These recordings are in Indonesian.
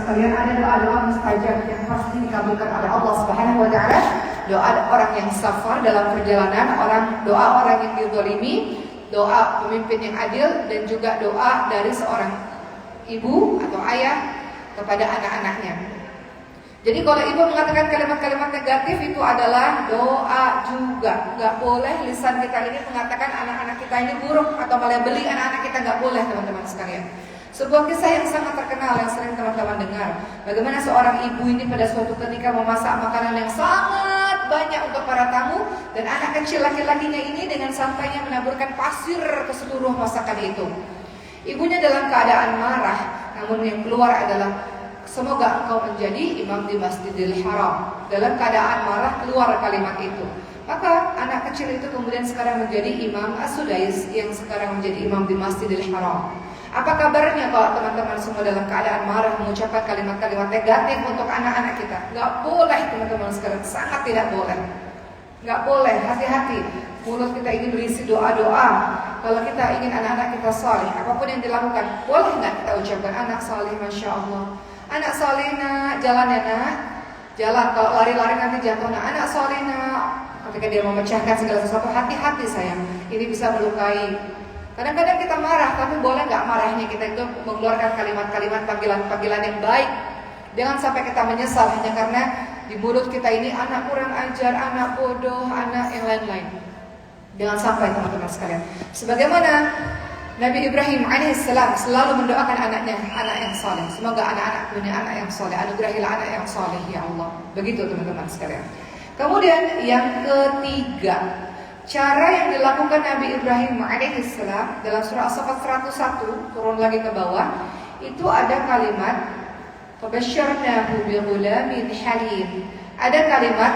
sekalian, ada doa-doa mustajab yang pasti dikabulkan oleh Allah Subhanahu wa taala. Doa orang yang safar dalam perjalanan, doa orang yang dizalimi, doa pemimpin yang adil, dan juga doa dari seorang ibu atau ayah kepada anak-anaknya. Jadi kalau ibu mengatakan kalimat-kalimat negatif itu adalah doa juga. Nggak boleh lisan kita ini mengatakan anak-anak kita ini buruk atau malah beli anak-anak kita, nggak boleh teman-teman sekalian. Sebuah kisah yang sangat terkenal yang sering teman-teman dengar. Bagaimana seorang ibu ini pada suatu ketika memasak makanan yang sangat banyak untuk para tamu, dan anak kecil laki-lakinya ini dengan santainya menaburkan pasir ke seluruh masakan itu. Ibunya dalam keadaan marah, namun yang keluar adalah, semoga engkau menjadi imam di Masjidil Haram. Dalam keadaan marah keluar kalimat itu. Maka anak kecil itu kemudian sekarang menjadi Imam As-Sudais, yang sekarang menjadi imam di Masjidil Haram. Apa kabarnya kalau teman-teman semua dalam keadaan marah mengucapkan kalimat-kalimat negatif untuk anak-anak kita? Nggak boleh teman-teman sekalian, sangat tidak boleh. Nggak boleh, hati-hati. Mulut kita ini berisi doa-doa. Kalau kita ingin anak-anak kita saleh, apapun yang dilakukan, boleh nggak kita ucapkan anak saleh, masya Allah. Anak soleh nak, jalan ya nak, jalan. Kalau lari-lari nanti jatuh nak. Anak soleh nak. Ketika dia memecahkan segala sesuatu, hati-hati sayang. Ini bisa melukai. Kadang-kadang kita marah, tapi boleh nggak marahnya kita itu mengeluarkan kalimat-kalimat panggilan-panggilan yang baik. Jangan sampai kita menyesal hanya karena di mulut kita ini anak kurang ajar, anak bodoh, anak yang lain-lain. Jangan sampai teman-teman sekalian. Sebagaimana Nabi Ibrahim alaihissalam selalu mendoakan anaknya, anak yang soleh. Semoga anak-anak punya anak yang soleh. Anugerahilah anak yang soleh ya Allah. Begitu teman-teman sekalian. Kemudian yang ketiga, cara yang dilakukan Nabi Ibrahim alaihissalam dalam surah As-Saffat 101, turun lagi ke bawah, itu ada kalimat fabasyarnahu bighulamin halim. Ada kalimat,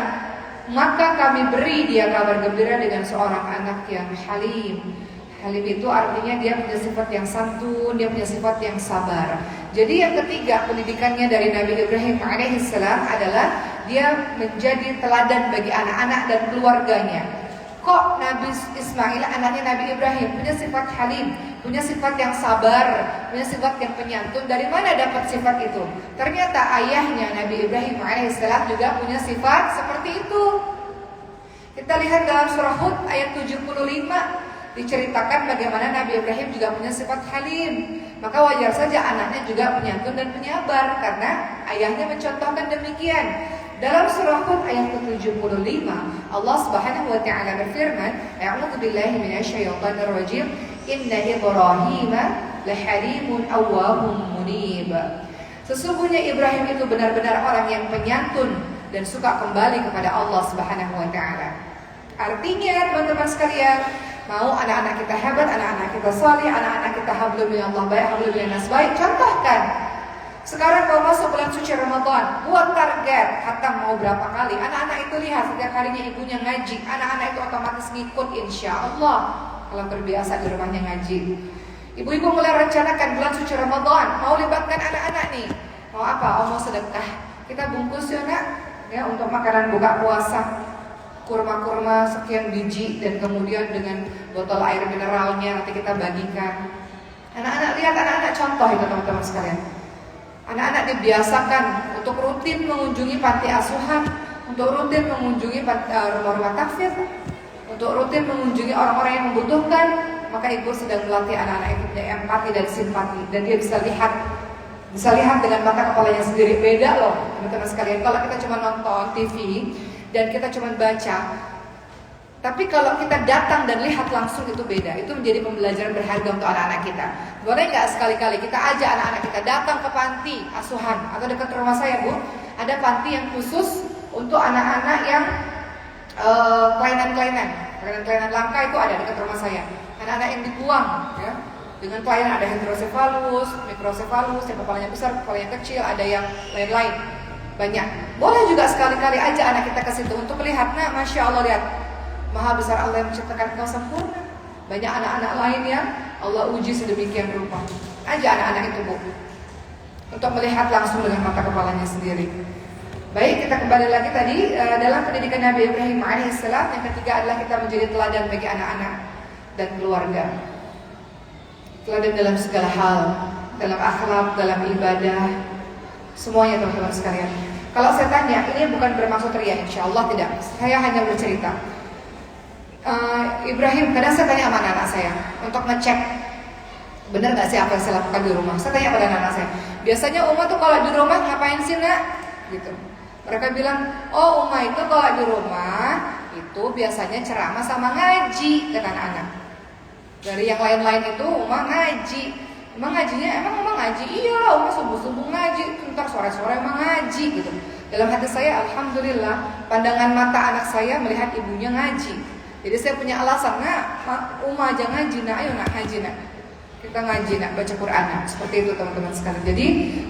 maka kami beri dia kabar gembira dengan seorang anak yang halim. Halim itu artinya dia punya sifat yang santun, dia punya sifat yang sabar. Jadi yang ketiga pendidikannya dari Nabi Ibrahim alaihissalam adalah dia menjadi teladan bagi anak-anak dan keluarganya. Kok Nabi Ismail, anaknya Nabi Ibrahim, punya sifat halim, punya sifat yang sabar, punya sifat yang penyantun? Dari mana dapat sifat itu? Ternyata ayahnya Nabi Ibrahim alaihissalam juga punya sifat seperti itu. Kita lihat dalam surah Hud ayat 75. Diceritakan bagaimana Nabi Ibrahim juga punya sifat halim. Maka wajar saja anaknya juga penyantun dan penyabar, karena ayahnya mencontohkan demikian. Dalam surah Hud ayat ke-75, Allah Subhanahu wa taala berfirman, "A'udzu billahi minasyaitonir rajim. Inna Ibrahima lahalimun awwahum munib." Sesungguhnya Ibrahim itu benar-benar orang yang penyantun dan suka kembali kepada Allah Subhanahu wa taala. Artinya teman-teman sekalian, mau anak-anak kita hebat, anak-anak kita saleh, anak-anak kita hablum minallah baik, hablum minas baik, contohkan. Sekarang kalau masuk bulan suci Ramadan, buat target khatam mau berapa kali. Anak-anak itu lihat setiap harinya ibunya ngaji, anak-anak itu otomatis ngikut insya Allah kalau terbiasa di rumahnya ngaji. Ibu-ibu mulai rencanakan bulan suci Ramadan, mau libatkan anak-anak nih. Mau apa? Oh, mau sedekah. Kita bungkus ya nak, ya untuk makanan buka puasa. Kurma-kurma sekian biji, dan kemudian dengan botol air mineralnya nanti kita bagikan. Anak-anak lihat, anak-anak contoh itu teman-teman sekalian. Anak-anak dibiasakan untuk rutin mengunjungi panti asuhan, untuk rutin mengunjungi rumah-rumah tahfidz, untuk rutin mengunjungi orang-orang yang membutuhkan. Maka ibu sedang melatih anak-anak itu punya empati dan simpati, dan dia bisa lihat dengan mata kepalanya sendiri. Beda loh teman-teman sekalian, kalau kita cuma nonton TV dan kita cuma baca. Tapi kalau kita datang dan lihat langsung itu beda. Itu menjadi pembelajaran berharga untuk anak-anak kita. Boleh nggak sekali-kali kita ajak anak-anak kita datang ke panti asuhan, atau dekat rumah saya Bu, ada panti yang khusus untuk anak-anak yang kelainan langka, itu ada dekat rumah saya. Anak-anak yang dibuang ya, dengan kelainan, ada hidrosefalus, mikrosefalus, yang kepalanya besar, kepalanya kecil, ada yang lain-lain. Banyak. Boleh juga sekali-kali ajak anak kita ke situ untuk melihat, nah masya Allah, lihat maha besar Allah yang menciptakan kau sempurna. Banyak anak-anak lain yang Allah uji sedemikian rupa. Ajak anak-anak itu Bu, untuk melihat langsung dengan mata kepalanya sendiri. Baik, kita kembali lagi tadi dalam pendidikan Nabi Ibrahim alaihissalam. Yang ketiga adalah kita menjadi teladan bagi anak-anak dan keluarga. Teladan dalam segala hal, dalam akhlak, dalam ibadah. Semuanya teman-teman sekalian. Kalau saya tanya, ini bukan bermaksud ria, insya Allah tidak. Saya hanya bercerita. Ibrahim, kadang saya tanya sama anak saya untuk ngecek benar nggak sih apa yang saya lakukan di rumah. Saya tanya pada anak saya, biasanya Uma tuh kalau di rumah ngapain sih nak? Gitu. Mereka bilang, oh Uma itu kalau di rumah itu biasanya ceramah sama ngaji dengan anak. Dari yang lain-lain itu Uma ngaji. Emang ngajinya, emang Uma ngaji? Iya, Uma subuh-subuh ngaji, ntar sore-sore emang ngaji gitu. Dalam hati saya, alhamdulillah, pandangan mata anak saya melihat ibunya ngaji. Jadi saya punya alasan, nak, Uma aja ngaji, nak, ayo nak ngaji nak. Kita ngaji nak, baca Quran nak. Seperti itu teman-teman sekalian. Jadi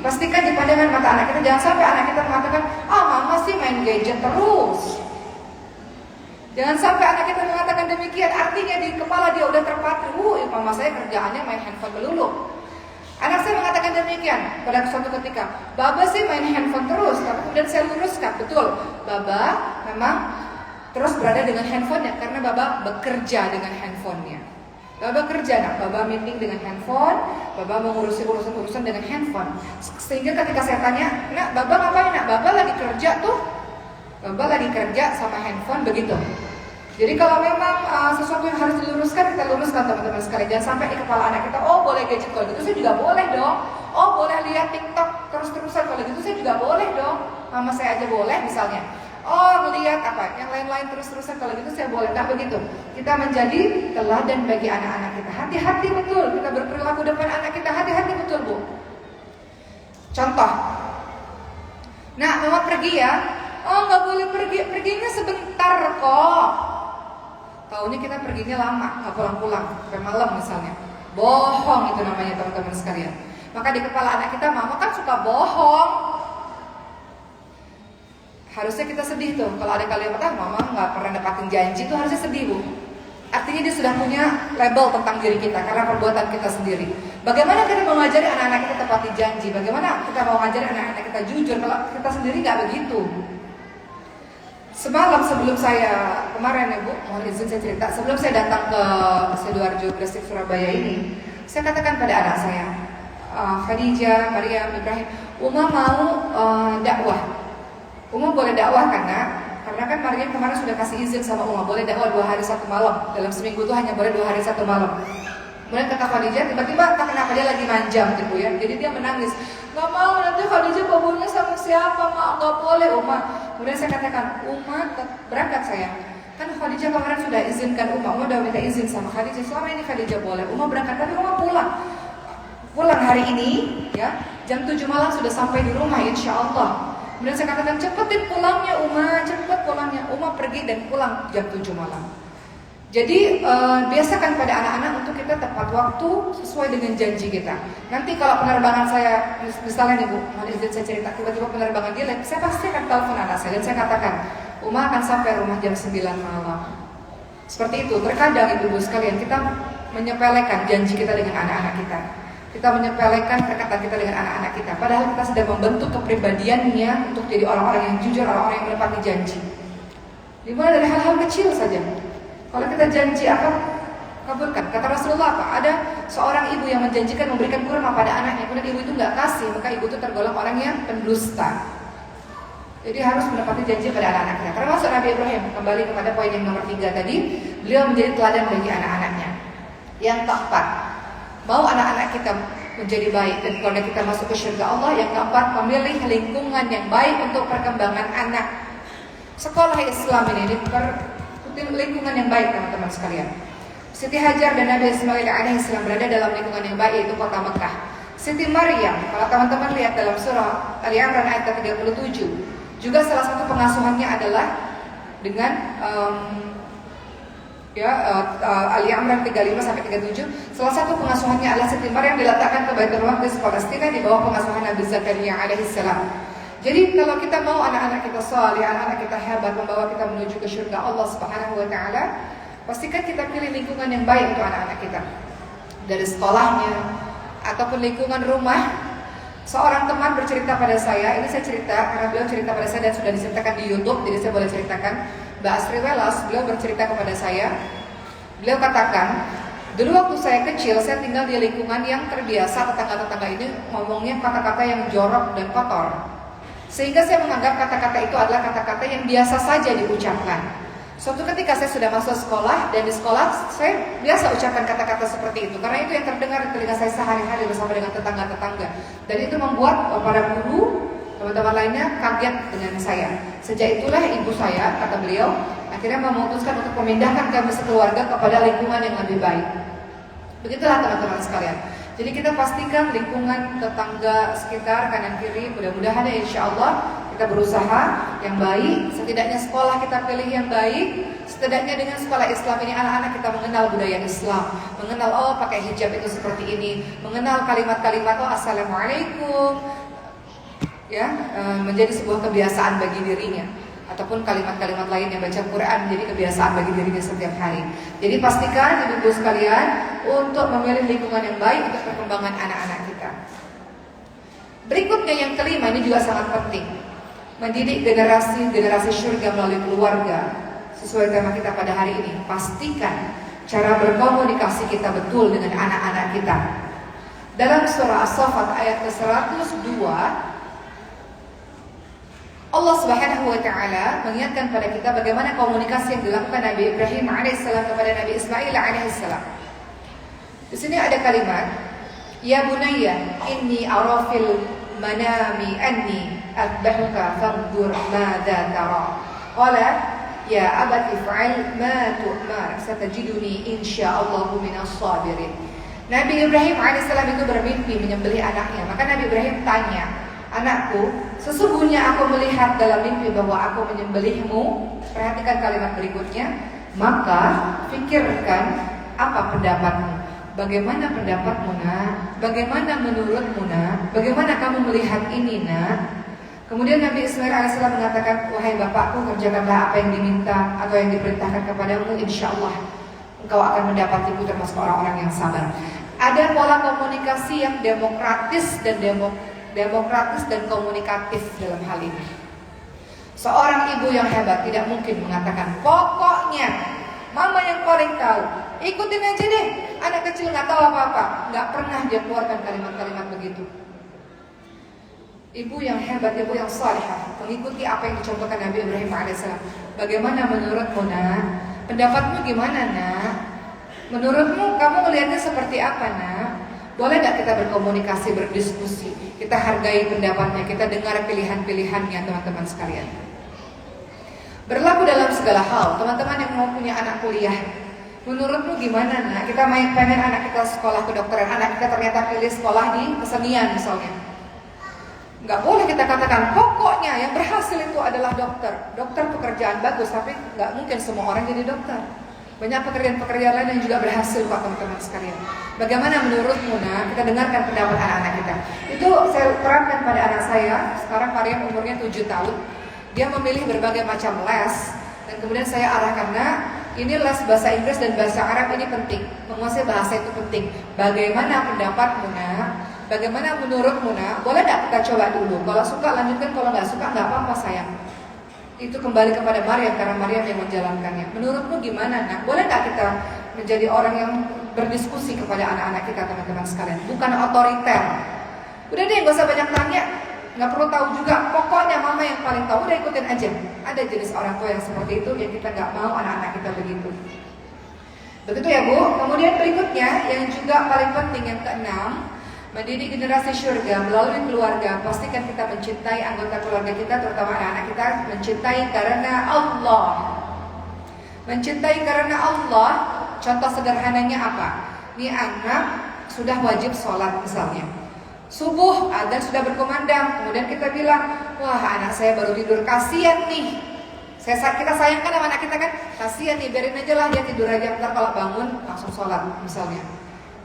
pastikan di pandangan mata anak kita, jangan sampai anak kita mengatakan, mama sih main gadget terus. Jangan sampai anak kita mengatakan demikian, artinya di kepala dia udah terpatri, mama saya kerjaannya main handphone melulu. Anak saya mengatakan demikian pada suatu ketika, Baba sih main handphone terus, tapi kemudian saya luruskan, betul, Baba memang terus berada dengan handphonenya karena Baba bekerja dengan handphonenya. Baba kerja nak, Baba meeting dengan handphone, Baba mengurusi urusan dengan handphone. Sehingga ketika saya tanya, nak Baba ngapain nak? Baba lagi kerja tuh. Baba lagi kerja sama handphone begitu. Jadi kalau memang sesuatu yang harus diluruskan, kita luruskan teman-teman sekalian. Jangan sampai di kepala anak kita, oh boleh gadget, kalau gitu saya juga boleh dong. Oh boleh lihat TikTok terus-terusan, kalau gitu saya juga boleh dong. Mama saya aja boleh misalnya. Oh melihat apa, yang lain-lain terus-terusan, kalau gitu saya boleh. Nah begitu, kita menjadi teladan bagi anak-anak kita. Hati-hati betul, kita berperilaku depan anak kita, hati-hati betul Bu. Contoh, nah mama pergi ya. Oh nggak boleh pergi, perginya sebentar kok. Taunya kita perginya lama, nggak pulang-pulang, sampai malam misalnya. Bohong itu namanya teman-teman sekalian. Maka di kepala anak kita, mama kan suka bohong. Harusnya kita sedih tuh. Kalau ada kalimat, mama nggak pernah dapatin janji, itu harusnya sedih Bu. Artinya dia sudah punya label tentang diri kita karena perbuatan kita sendiri. Bagaimana kita mau ngajari anak-anak kita tepati janji? Bagaimana kita mau ngajari anak-anak kita jujur kalau kita sendiri nggak begitu? Semalam sebelum saya, kemarin ya Bu, mohon izin saya cerita, sebelum saya datang ke Sidoarjo Gresik Surabaya ini, saya katakan pada anak saya, Khadijah, Maryam, Ibrahim, Uma mau dakwah. Uma boleh dakwah karena kan Maryam kemarin sudah kasih izin sama Uma, boleh dakwah 2 hari 1 malam. Dalam seminggu itu hanya boleh 2 hari 1 malam. Kemudian kata Khadijah, tiba-tiba tak kenapa dia lagi manjam gitu ya. Jadi dia menangis, nggak mau, nanti Khadijah babunya sama siapa, mak nggak boleh Uma. Kemudian saya katakan, Uma berangkat sayang. Kan Khadijah kemarin sudah izinkan Uma udah minta izin sama Khadijah. Selama ini Khadijah boleh, Uma berangkat, tapi Uma pulang hari ini ya, jam 7 malam sudah sampai di rumah insya Allah. Kemudian saya katakan, cepetin pulangnya Uma, cepet pulangnya. Uma pergi dan pulang jam 7 malam. Jadi biasakan pada anak-anak untuk kita tepat waktu sesuai dengan janji kita. Nanti kalau penerbangan saya, misalnya nih Bu, mohon izin saya cerita, tiba-tiba penerbangan dia, saya pasti akan telepon anak saya dan saya katakan, Uma akan sampai rumah jam 9 malam. Seperti itu. Terkadang ibu-ibu sekalian, kita menyepelekan janji kita dengan anak-anak kita. Kita menyepelekan perkataan kita dengan anak-anak kita. Padahal kita sedang membentuk kepribadiannya untuk jadi orang-orang yang jujur, orang-orang yang menepati janji. Dimulai dari hal-hal kecil saja. Kalau kita janji akan kabulkan. Kata Rasulullah apa? Ada seorang ibu yang menjanjikan memberikan kurma pada anaknya, kemudian ibu itu nggak kasih, maka ibu itu tergolong orang yang pendusta. Jadi harus menepati janji pada anak-anak kita. Termasuk Nabi Ibrahim, kembali kepada poin yang nomor 3 tadi, beliau menjadi teladan bagi anak-anaknya. Yang keempat, mau anak-anak kita menjadi baik dan keluarga kita masuk ke surga Allah. Yang keempat, memilih lingkungan yang baik untuk perkembangan anak. Sekolah Islam ini lingkungan yang baik teman-teman sekalian. Siti Hajar dan Nabi Ismail alaihissalam berada dalam lingkungan yang baik, yaitu kota Mekah. Siti Maryam, kalau teman-teman lihat dalam surah Ali Imran ayat 37, juga salah satu pengasuhannya adalah dengan Ali Imran 35 sampai 37. Salah satu pengasuhannya adalah Siti Maryam diletakkan ke Baitul Maqdis Palestina di bawah pengasuhan Nabi Zakaria alaihissalam. Jadi kalau kita mau anak-anak kita saleh, anak-anak kita hebat, membawa kita menuju ke surga Allah Subhanahu wa taala, pastikan kita pilih lingkungan yang baik untuk anak-anak kita. Dari sekolahnya ataupun lingkungan rumah. Seorang teman bercerita pada saya, ini saya cerita karena beliau cerita pada saya dan sudah diceritakan di YouTube, jadi saya boleh ceritakan. Mbak Asri Welas, beliau bercerita kepada saya. Beliau katakan, Dulu waktu saya kecil, saya tinggal di lingkungan yang terbiasa tetangga-tetangga ini ngomongnya kata-kata yang jorok dan kotor. Sehingga saya menganggap kata-kata itu adalah kata-kata yang biasa saja diucapkan. Suatu ketika saya sudah masuk sekolah, dan di sekolah saya biasa ucapkan kata-kata seperti itu, karena itu yang terdengar di telinga saya sehari-hari bersama dengan tetangga-tetangga. Dan itu membuat para guru, teman-teman lainnya kaget dengan saya. Sejak itulah ibu saya, kata beliau, akhirnya memutuskan untuk memindahkan kami sekeluarga kepada lingkungan yang lebih baik. Begitulah teman-teman sekalian. Jadi kita pastikan lingkungan tetangga sekitar kanan kiri, mudah-mudahan ya insya Allah kita berusaha yang baik. Setidaknya sekolah kita pilih yang baik. Setidaknya dengan sekolah Islam ini anak-anak kita mengenal budaya Islam, mengenal oh pakai hijab itu seperti ini, mengenal kalimat-kalimat oh assalamualaikum, ya menjadi sebuah kebiasaan bagi dirinya. Ataupun kalimat-kalimat lain yang baca Quran menjadi kebiasaan bagi dirinya setiap hari. Jadi pastikan ibu-ibu sekalian untuk memilih lingkungan yang baik untuk perkembangan anak-anak kita. Berikutnya yang kelima, ini juga sangat penting, mendidik generasi surga melalui keluarga. Sesuai tema kita pada hari ini, pastikan cara berkomunikasi kita betul dengan anak-anak kita. Dalam surah As-Saffat ayat ke-102, Allah Subhanahu wa taala mengingatkan pada kita bagaimana komunikasi yang dilakukan Nabi Ibrahim alaihissalam kepada Nabi Ismail alaihissalam. Di sini ada kalimat, "Ya bunayya, inni arafil manami anni adbahuka fanzur madza tara." Qala, "Ya abati fa'al ma tu'mar, satajiduni insyaallahu minas sabirin." Nabi Ibrahim alaihissalam itu bermimpi menyembelih anaknya. Maka Nabi Ibrahim tanya, "Anakku, sesungguhnya aku melihat dalam mimpi bahwa aku menyembelihmu." Perhatikan kalimat berikutnya, "Maka pikirkan apa pendapatmu. Bagaimana pendapatmu, nak? Bagaimana menurutmu, nak? Bagaimana kamu melihat ini, nak?" Kemudian Nabi Ismail alaihissalam mengatakan, "Wahai bapakku, kerjakanlah apa yang diminta atau yang diperintahkan kepadamu, insyaallah engkau akan mendapatiku termasuk orang-orang yang sabar." Ada pola komunikasi yang demokratis dan komunikatif dalam hal ini. Seorang ibu yang hebat tidak mungkin mengatakan, "Pokoknya mama yang paling tahu, ikutin aja deh, anak kecil nggak tahu apa-apa." Nggak pernah dia keluarkan kalimat-kalimat begitu. Ibu yang hebat, ibu yang salihah, mengikuti apa yang dicontohkan Nabi Ibrahim alaihissalam. "Bagaimana menurutmu, nak? Pendapatmu gimana, nak? Menurutmu kamu melihatnya seperti apa, nak?" Boleh gak kita berkomunikasi, berdiskusi? Kita hargai pendapatnya, kita dengar pilihan-pilihannya, teman-teman sekalian. Berlaku dalam segala hal. Teman-teman yang mau punya anak kuliah, menurutmu gimana, nak? Kita pengen anak kita sekolah kedokteran, anak kita ternyata pilih sekolah di kesenian misalnya. Gak boleh kita katakan, pokoknya yang berhasil itu adalah dokter. Dokter pekerjaan bagus, tapi gak mungkin semua orang jadi dokter. Banyak pekerjaan-pekerjaan lain yang juga berhasil, Pak, teman-teman sekalian. Bagaimana menurutmu, nak? Kita dengarkan pendapat anak-anak kita. Itu saya terapkan pada anak saya. Sekarang Maryam umurnya 7 tahun. Dia memilih berbagai macam les. Dan kemudian saya arahkan, nak, ini les bahasa Inggris dan bahasa Arab ini penting. Menguasai bahasa itu penting. Bagaimana pendapatmu, nak? Bagaimana menurutmu, nak? Boleh tak kita coba dulu? Kalau suka lanjutkan, kalau nggak suka nggak apa-apa, sayang. Itu kembali kepada Maryam, karena Maryam yang menjalankannya. Menurutmu gimana, nak? Boleh tak kita menjadi orang yang berdiskusi kepada anak-anak kita, teman-teman sekalian? Bukan otoriter. Udah deh, gak usah banyak tanya, gak perlu tahu juga. Pokoknya mama yang paling tahu, udah ikutin aja. Ada jenis orang tua yang seperti itu, yang kita gak mau anak-anak kita begitu. Begitu ya, Bu. Kemudian berikutnya, yang juga paling penting, yang keenam, mendidik generasi surga melalui keluarga. Pastikan kita mencintai anggota keluarga kita, terutama anak-anak kita, mencintai karena Allah. Mencintai karena Allah, contoh sederhananya apa? Ini anak sudah wajib sholat misalnya. Subuh, adzan sudah berkumandang, kemudian kita bilang, "Wah, anak saya baru tidur, kasihan nih." Kita sayangkan sama anak kita kan, kasihan nih, biarin aja lah dia tidur aja, ntar kalau bangun langsung sholat misalnya.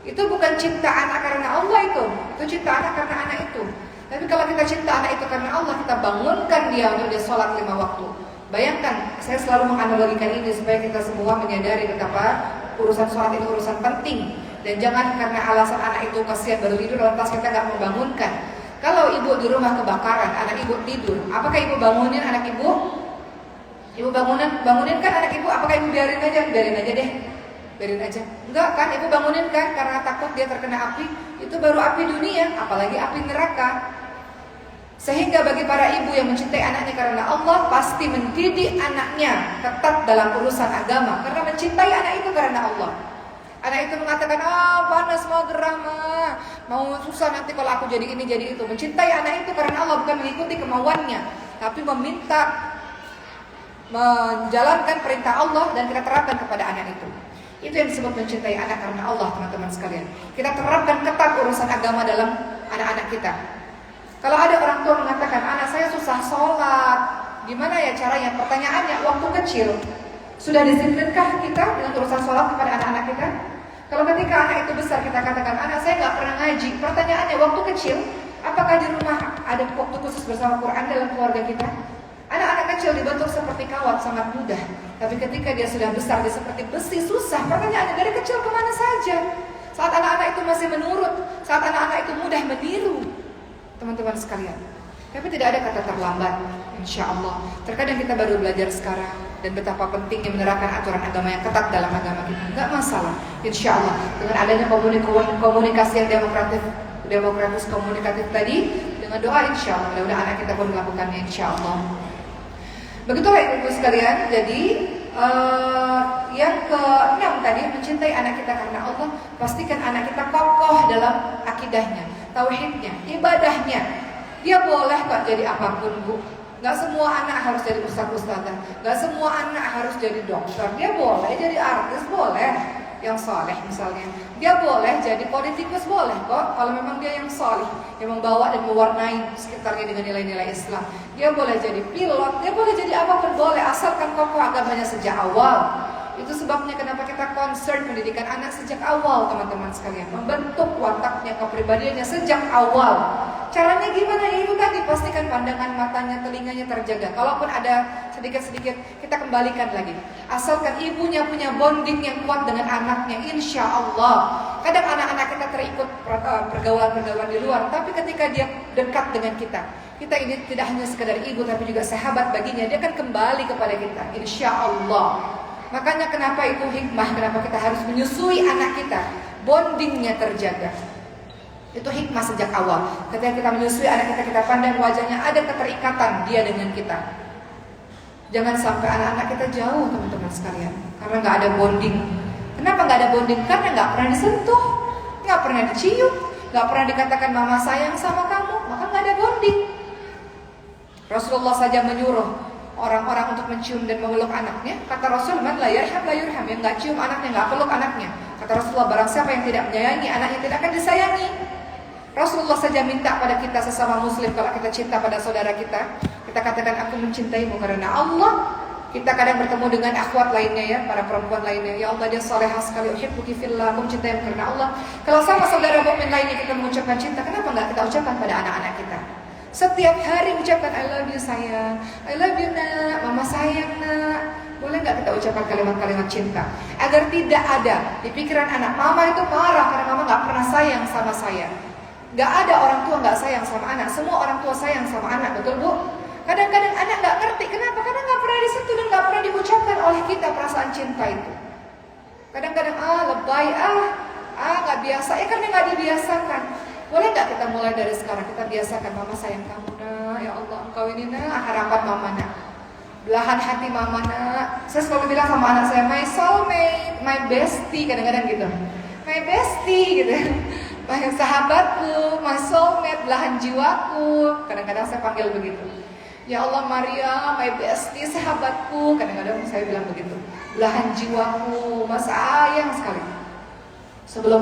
Itu bukan cinta anak karena Allah itu cinta anak karena anak itu. Tapi kalau kita cinta anak itu karena Allah, kita bangunkan dia untuk dia sholat 5 waktu. Bayangkan, saya selalu menganalogikan ini supaya kita semua menyadari betapa urusan sholat itu urusan penting. Dan jangan karena alasan anak itu kasihan baru tidur, lantas kita gak membangunkan. Kalau ibu di rumah kebakaran, anak ibu tidur, apakah ibu bangunin anak ibu? Ibu bangunin kan anak ibu, apakah ibu biarin aja deh? biarin aja. Enggak kan, ibu bangunin kan karena takut dia terkena api. Itu baru api dunia, apalagi api neraka. Sehingga bagi para ibu yang mencintai anaknya karena Allah, pasti mendidik anaknya ketat dalam urusan agama, karena mencintai anak itu karena Allah. Anak itu mengatakan, panas, mau gerah mah, mau susah nanti kalau aku jadi ini jadi itu. Mencintai anak itu karena Allah, bukan mengikuti kemauannya, tapi meminta, menjalankan perintah Allah dan kita terapkan kepada anak itu. Itu yang disebut mencintai anak karena Allah, teman-teman sekalian. Kita terapkan ketat urusan agama dalam anak-anak kita. Kalau ada orang tua mengatakan, anak saya susah sholat, gimana ya caranya? Pertanyaannya, waktu kecil sudah disiplinkah kita dengan urusan sholat kepada anak-anak kita? Kalau ketika anak itu besar kita katakan, anak saya nggak pernah ngaji. Pertanyaannya, waktu kecil, apakah di rumah ada waktu khusus bersama Quran dalam keluarga kita? Anak-anak kecil dibentuk seperti kawat, sangat mudah. Tapi ketika dia sudah besar, dia seperti besi, susah. Pertanyaannya, dari kecil kemana saja? Saat anak-anak itu masih menurut, saat anak-anak itu mudah meniru, teman-teman sekalian. Tapi tidak ada kata terlambat, insya Allah. Terkadang kita baru belajar sekarang, dan betapa pentingnya menerapkan aturan agama yang ketat dalam agama kita. Enggak masalah, insya Allah. Dengan adanya komunikasi yang demokratis komunikatif tadi, dengan doa insya Allah, mudah-mudahan anak kita pun melakukannya insya Allah. Begitulah ibu sekalian. Jadi yang ke-6 tadi, mencintai anak kita karena Allah. Pastikan anak kita kokoh dalam akidahnya, tauhidnya, ibadahnya. Dia boleh kok jadi apapun, Bu. Gak semua anak harus jadi ustaz-ustazah, gak semua anak harus jadi dokter. Dia boleh jadi artis, boleh, yang soleh misalnya. Dia boleh jadi politikus, boleh kok, kalau memang dia yang soleh, yang membawa dan mewarnai sekitarnya dengan nilai-nilai Islam. Dia boleh jadi pilot, dia boleh jadi apapun, boleh, asalkan kokoh agamanya sejak awal. Itu sebabnya kenapa kita concern pendidikan anak sejak awal, teman-teman sekalian. Membentuk wataknya, kepribadiannya sejak awal. Caranya gimana? Ya itu tadi, pastikan pandangan matanya, telinganya terjaga. Kalaupun ada sedikit-sedikit, kita kembalikan lagi. Asalkan ibunya punya bonding yang kuat dengan anaknya, insya Allah. Kadang anak-anak kita terikut pergaulan-pergaulan di luar, tapi ketika dia dekat dengan kita ini tidak hanya sekedar ibu, tapi juga sahabat baginya, dia akan kembali kepada kita, insya Allah. Makanya kenapa itu hikmah, kenapa kita harus menyusui anak kita, bondingnya terjaga. Itu hikmah sejak awal. Ketika kita menyusui anak kita, kita pandang wajahnya, ada keterikatan dia dengan kita. Jangan sampai anak-anak kita jauh, teman-teman sekalian, karena gak ada bonding. Kenapa gak ada bonding? Karena gak pernah disentuh, gak pernah dicium, gak pernah dikatakan mama sayang sama kamu, maka gak ada bonding. Rasulullah saja menyuruh orang-orang untuk mencium dan memeluk anaknya. Kata Rasul, man la yarham la yurham, yang gak cium anaknya, gak peluk anaknya. Kata Rasulullah, barang siapa yang tidak menyayangi anaknya, tidak akan disayangi. Rasulullah saja minta pada kita sesama muslim, kalau kita cinta pada saudara kita, kita katakan aku mencintaimu karena Allah. Kita kadang bertemu dengan akhwat lainnya ya, para perempuan lainnya, ya Allah dia salehah sekali, uhibbuki fillah, aku mencintaimu karena Allah. Kalau sama saudara mukmin lainnya kita mengucapkan cinta, kenapa enggak kita ucapkan pada anak-anak kita? Setiap hari ucapkan I love you sayang, I love you nak, mama sayang nak. Boleh nggak kita ucapkan kalimat-kalimat cinta? Agar tidak ada di pikiran anak, mama itu marah karena mama nggak pernah sayang sama saya. Nggak ada orang tua nggak sayang sama anak, semua orang tua sayang sama anak, betul Bu? Kadang-kadang anak nggak ngerti, kenapa? Karena nggak pernah disentuh dan nggak pernah diucapkan oleh kita perasaan cinta itu. Kadang-kadang lebay, nggak biasa, karena nggak dibiasakan. Boleh nggak kita mulai dari sekarang, kita biasakan, mama sayang kamu nak, ya Allah engkau ini nak, harapan mama nak, belahan hati mama nak. Saya selalu bilang sama anak saya, my soulmate, my bestie, kadang-kadang gitu, my bestie gitu, my sahabatku, my soulmate, belahan jiwaku. Kadang-kadang saya panggil begitu, ya Allah Maria, my bestie, sahabatku. Kadang-kadang saya bilang begitu, belahan jiwaku, mas sayang sekali. Sebelum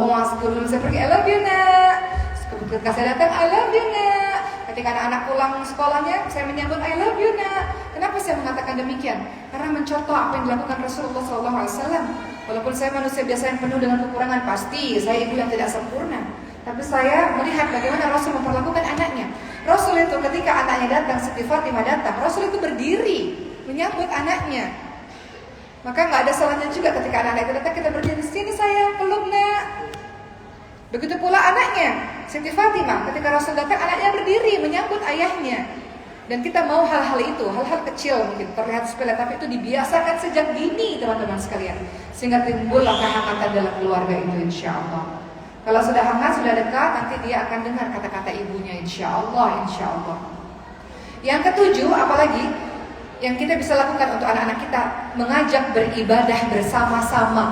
saya pergi, I love you nak. Ketika saya datang, I love you nak. Ketika anak-anak pulang sekolahnya, saya menyambut I love you nak. Kenapa saya mengatakan demikian? Karena mencontoh apa yang dilakukan Rasulullah SAW. Walaupun saya manusia biasa yang penuh dengan kekurangan, pasti saya ibu yang tidak sempurna, tapi saya melihat bagaimana Rasul memperlakukan anaknya. Rasul itu ketika anaknya datang, Siti Fatimah datang, Rasul itu berdiri menyambut anaknya. Maka nggak ada salahnya juga ketika anak-anak itu datang, kita berdiri, sini sayang, peluk nak. Begitu pula anaknya, Siti Fatimah, ketika Rasul datang, anaknya berdiri menyambut ayahnya. Dan kita mau hal-hal itu, hal-hal kecil mungkin terlihat sepele, tapi itu dibiasakan sejak dini teman-teman sekalian, sehingga timbul kehangatan dalam keluarga itu insya Allah. Kalau sudah hangat, sudah dekat, nanti dia akan dengar kata-kata ibunya insya Allah, insya Allah. Yang ketujuh, apalagi yang kita bisa lakukan untuk anak-anak kita, mengajak beribadah bersama-sama.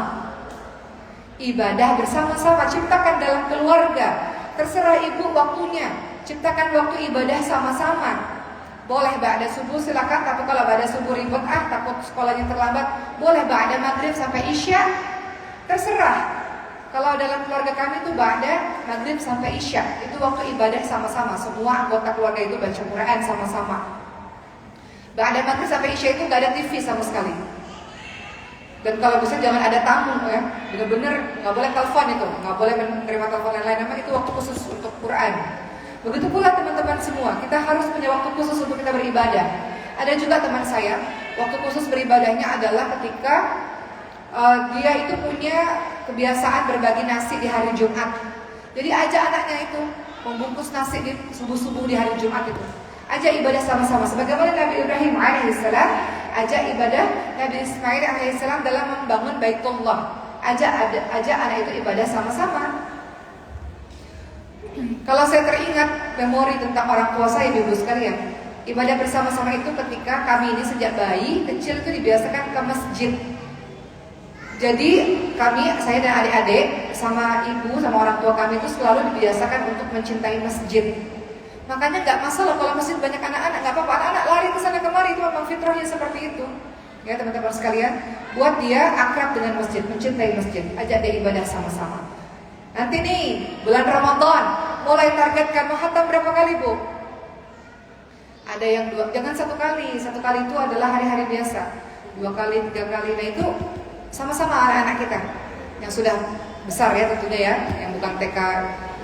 Ibadah bersama-sama, ciptakan dalam keluarga. Terserah ibu waktunya, ciptakan waktu ibadah sama-sama. Boleh ba'da subuh silakan, tapi kalau ba'da subuh ribet takut sekolahnya terlambat, boleh ba'da maghrib sampai isya, terserah. Kalau dalam keluarga kami itu ba'da maghrib sampai isya, itu waktu ibadah sama-sama, semua anggota keluarga itu baca Quran sama-sama. Ba'da maghrib sampai isya itu gak ada TV sama sekali. Dan kalau bisa jangan ada tamu ya, benar-benar nggak boleh telepon itu, nggak boleh menerima telepon lain-lain, memang itu waktu khusus untuk Quran. Begitu pula teman-teman semua, kita harus punya waktu khusus untuk kita beribadah. Ada juga teman saya, waktu khusus beribadahnya adalah ketika dia itu punya kebiasaan berbagi nasi di hari Jumat. Jadi ajak anaknya itu membungkus nasi di subuh-subuh di hari Jumat itu. Ajak ibadah sama-sama, sebagaimana Nabi Ibrahim alaihissalam ajak ibadah Nabi Ismail alaihissalam dalam membangun Baitullah. Ajak anak itu ibadah sama-sama. Kalau saya teringat memori tentang orang tua saya, ibu sekalian, ibadah bersama-sama itu ketika kami ini sejak bayi kecil itu dibiasakan ke masjid. Jadi kami, saya dan adik-adik sama ibu sama orang tua kami itu selalu dibiasakan untuk mencintai masjid. Makanya nggak masalah kalau masjid banyak anak-anak, nggak apa-apa, anak-anak lari ke sana kemari, itu memang fitrahnya seperti itu. Ya teman-teman sekalian, buat dia akrab dengan masjid, mencintai masjid, ajak dia ibadah sama-sama. Nanti nih bulan Ramadan mulai targetkan mau khatam berapa kali bu? Ada yang 2, jangan 1 kali. 1 kali itu adalah hari-hari biasa. 2 kali, 3 kali. Nah itu sama-sama anak-anak kita yang sudah besar ya tentunya ya, yang bukan TK,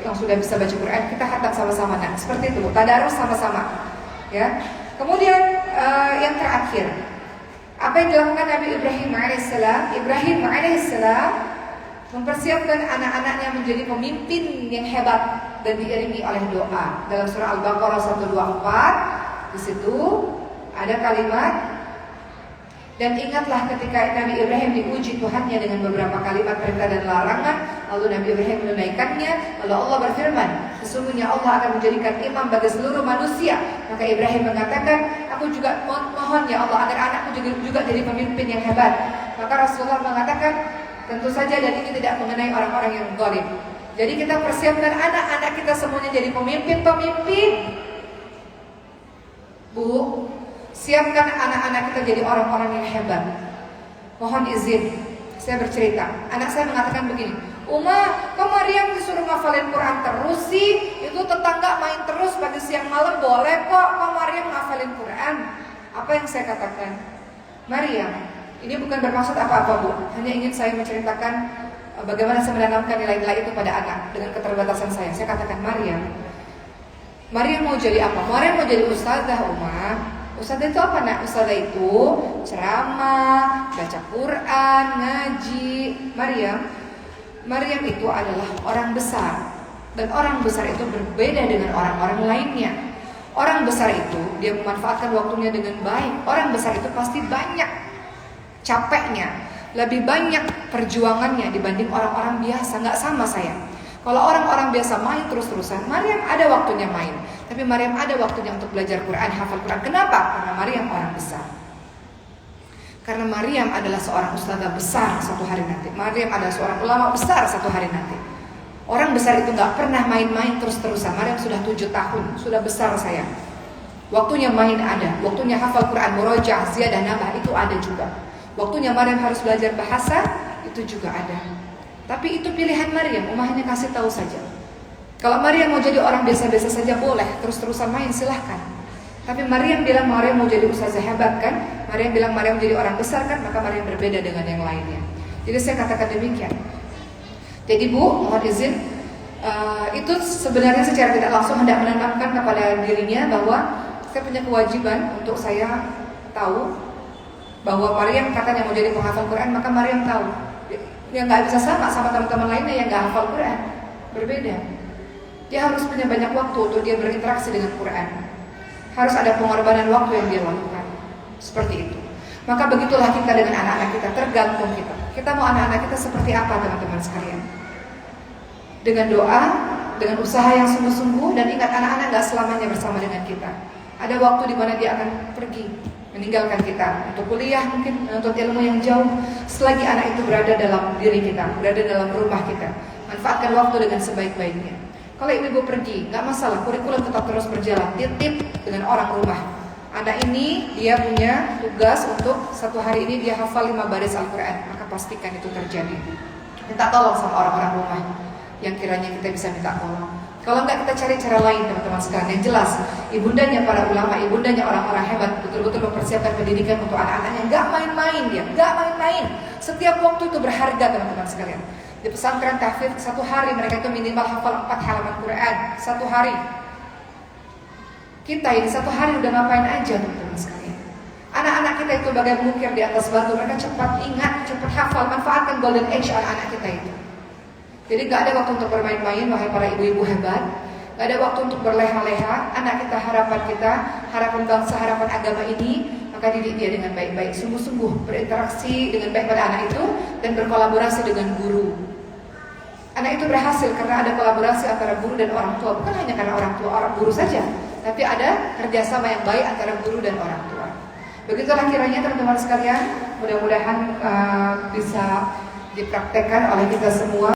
yang sudah bisa baca Quran, kita khatam sama-sama. Nah seperti itu, tadarus sama-sama. Ya. Kemudian yang terakhir, apa yang dilakukan Nabi Ibrahim alaihissalam? Ibrahim alaihissalam mempersiapkan anak-anaknya menjadi pemimpin yang hebat dan diiringi oleh doa. Dalam surah Al-Baqarah 124 di situ ada kalimat, dan ingatlah ketika Nabi Ibrahim diuji Tuhannya dengan beberapa kalimat perintah dan larangan, lalu Nabi Ibrahim menunaikannya. Lalu Allah berfirman, sesungguhnya Allah akan menjadikan imam bagi seluruh manusia. Maka Ibrahim mengatakan, aku juga mohon ya Allah agar anakku juga jadi pemimpin yang hebat. Maka Rasulullah mengatakan, tentu saja, dan ini tidak mengenai orang-orang yang zalim. Jadi kita persiapkan anak-anak kita semuanya jadi pemimpin-pemimpin. Bu, siapkan anak-anak kita jadi orang-orang yang hebat. Mohon izin, saya bercerita. Anak saya mengatakan begini, Uma, kok Maryam disuruh ngafalin Quran terus sih? Itu tetangga main terus pagi siang malam, boleh kok Maryam ngafalin Quran. Apa yang saya katakan? Maryam, ini bukan bermaksud apa-apa bu, hanya ingin saya menceritakan bagaimana saya menanamkan nilai-nilai itu pada anak dengan keterbatasan saya. Saya katakan, Maryam mau jadi apa? Maryam mau jadi ustazah, Uma. Ustazah itu apa nak? Ustazah itu ceramah, baca Quran, ngaji. Maryam itu adalah orang besar, dan orang besar itu berbeda dengan orang-orang lainnya. Orang besar itu dia memanfaatkan waktunya dengan baik. Orang besar itu pasti banyak capeknya, lebih banyak perjuangannya dibanding orang-orang biasa. Nggak sama saya. Kalau orang-orang biasa main terus-terusan, Maryam ada waktunya main, tapi Maryam ada waktunya untuk belajar Quran, hafal Quran. Kenapa? Karena Maryam orang besar. Karena Maryam adalah seorang ustazah besar satu hari nanti. Maryam adalah seorang ulama besar satu hari nanti. Orang besar itu nggak pernah main-main terus-terusan. Maryam sudah 7 tahun, sudah besar saya. Waktunya main ada, waktunya hafal Quran, murojaah, ziyadah, nambah itu ada juga. Waktunya Maryam harus belajar bahasa, itu juga ada. Tapi itu pilihan Maryam, Umah hanya kasih tahu saja. Kalau Maryam mau jadi orang biasa-biasa saja boleh, terus-terusan main silahkan. Tapi Maryam bilang Maryam mau jadi ustazah hebat kan? Maryam bilang Maryam jadi orang besar kan? Maka Maryam berbeda dengan yang lainnya. Jadi saya katakan demikian. Jadi bu, mohon izin, itu sebenarnya secara tidak langsung hendak menanamkan kepada dirinya bahwa saya punya kewajiban untuk saya tahu bahwa Maryam katanya mau jadi penghafal Quran, maka Maryam tahu yang nggak bisa sama teman-teman lainnya yang nggak hafal Quran, berbeda. Dia harus punya banyak waktu untuk dia berinteraksi dengan Quran. Harus ada pengorbanan waktu yang dia lakukan. Seperti itu. Maka begitulah kita dengan anak-anak kita, tergantung kita. Kita mau anak-anak kita seperti apa teman-teman sekalian? Dengan doa, dengan usaha yang sungguh-sungguh, dan ingat anak-anak gak selamanya bersama dengan kita. Ada waktu di mana dia akan pergi, meninggalkan kita untuk kuliah mungkin, untuk ilmu yang jauh. Selagi anak itu berada dalam diri kita, berada dalam rumah kita, manfaatkan waktu dengan sebaik-baiknya. Kalau ibu pergi, gak masalah, kurikulum tetap terus berjalan. Titip dengan orang rumah. Anak ini dia punya tugas untuk satu hari ini dia hafal 5 baris Al-Quran. Maka pastikan itu terjadi. Minta tolong sama orang-orang rumah yang kiranya kita bisa minta tolong. Kalau enggak, kita cari cara lain teman-teman sekalian. Yang jelas, ibundanya para ulama, ibundanya orang-orang hebat, betul-betul mempersiapkan pendidikan untuk anak-anaknya. Enggak main-main dia, enggak main-main. Setiap waktu itu berharga teman-teman sekalian. Di pesantren tahfidz, satu hari mereka itu minimal hafal 4 halaman Quran. Satu hari. Kita ini satu hari udah ngapain aja teman-teman sekalian. Anak-anak kita itu bagai mengukir di atas batu. Mereka cepat ingat, cepat hafal. Manfaatkan golden age anak-anak kita itu. Jadi gak ada waktu untuk bermain-main, wahai para ibu-ibu hebat. Gak ada waktu untuk berleha-leha. Anak kita, harapan bangsa, harapan agama ini. Maka didik dia dengan baik-baik, sungguh-sungguh berinteraksi dengan baik pada anak itu. Dan berkolaborasi dengan guru. Anak itu berhasil karena ada kolaborasi antara guru dan orang tua. Bukan hanya karena orang tua, orang guru saja, tapi ada kerjasama yang baik antara guru dan orang tua. Begitulah kiranya teman-teman sekalian. Mudah-mudahan bisa dipraktekkan oleh kita semua.